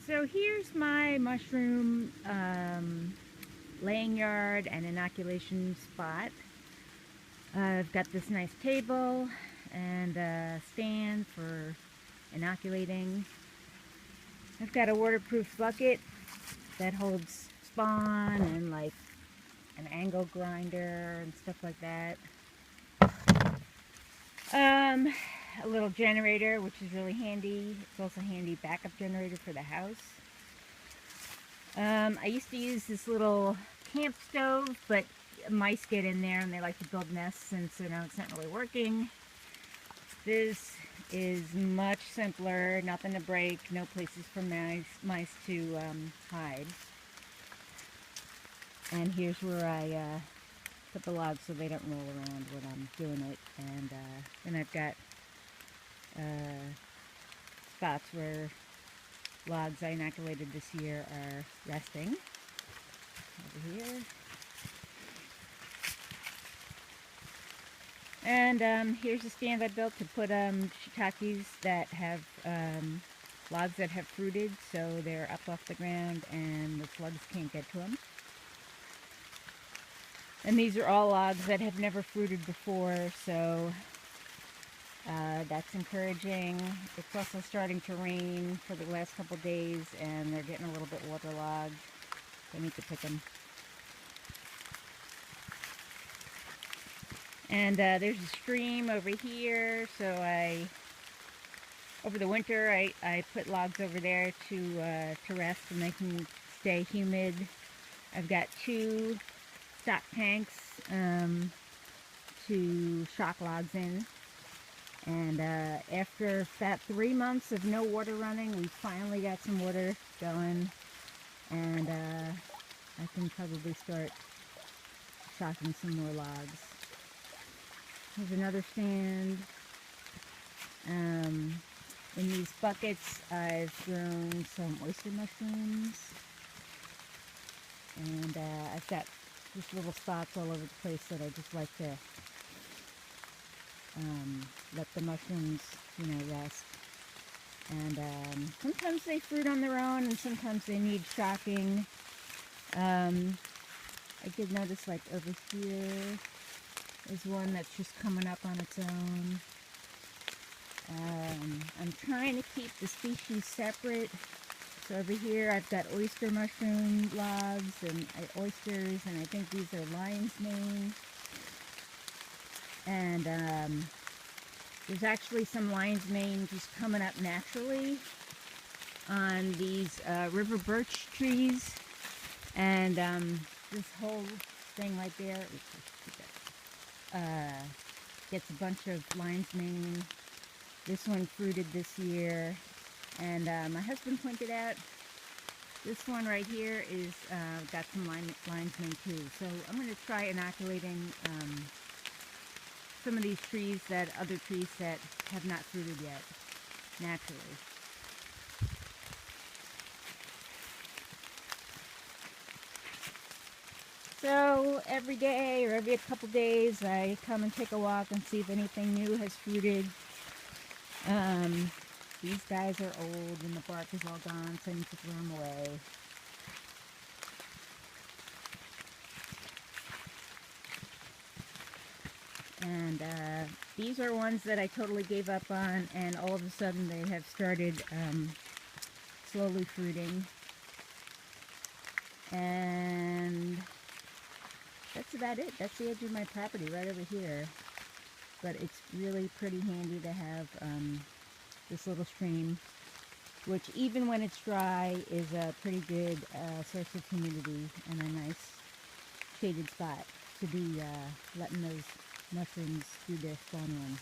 So here's my mushroom laying yard and inoculation spot. I've got this nice table and a stand for inoculating. I've got a waterproof bucket that holds spawn and like an angle grinder and stuff like that. A little generator, which is really handy. It's also a handy backup generator for the house. I used to use this little camp stove, but mice get in there and they like to build nests, and so now it's not really working. This is much simpler, nothing to break, no places for mice to hide. And here's where I put the logs so they don't roll around when I'm doing it. And then I've got spots where logs I inoculated this year are resting. Over here. And here's a stand I built to put shiitakes that have logs that have fruited, so they're up off the ground and the slugs can't get to them. And these are all logs that have never fruited before, so that's encouraging. It's also starting to rain for the last couple days, and they're getting a little bit waterlogged. I need to pick them. And there's a stream over here, so over the winter I put logs over there to rest and they can stay humid. I've got 2 stock tanks to shock logs in. And after about 3 months of no water running, we finally got some water going. And I can probably start shocking some more logs. Here's another stand. In these buckets, I've grown some oyster mushrooms. And I've got just little spots all over the place that I just like to let the mushrooms, rest. And sometimes they fruit on their own, and sometimes they need shocking. I did notice, like, over here is one that's just coming up on its own. I'm trying to keep the species separate. So over here I've got oyster mushroom logs and oysters, and I think these are lion's mane. And there's actually some lion's mane just coming up naturally on these river birch trees. And this whole thing right there gets a bunch of lion's mane. This one fruited this year, and my husband pointed out this one right here is got some lion's mane too. So I'm going to try inoculating some of these trees, other trees that have not fruited yet, naturally. So every day or every couple days I come and take a walk and see if anything new has fruited. These guys are old and the bark is all gone, so I need to throw them away. And these are ones that I totally gave up on, and all of a sudden they have started slowly fruiting. And that's about it. That's the edge of my property right over here. But it's really pretty handy to have this little stream, which even when it's dry is a pretty good source of humidity and a nice shaded spot to be letting those mushrooms do their spawn run.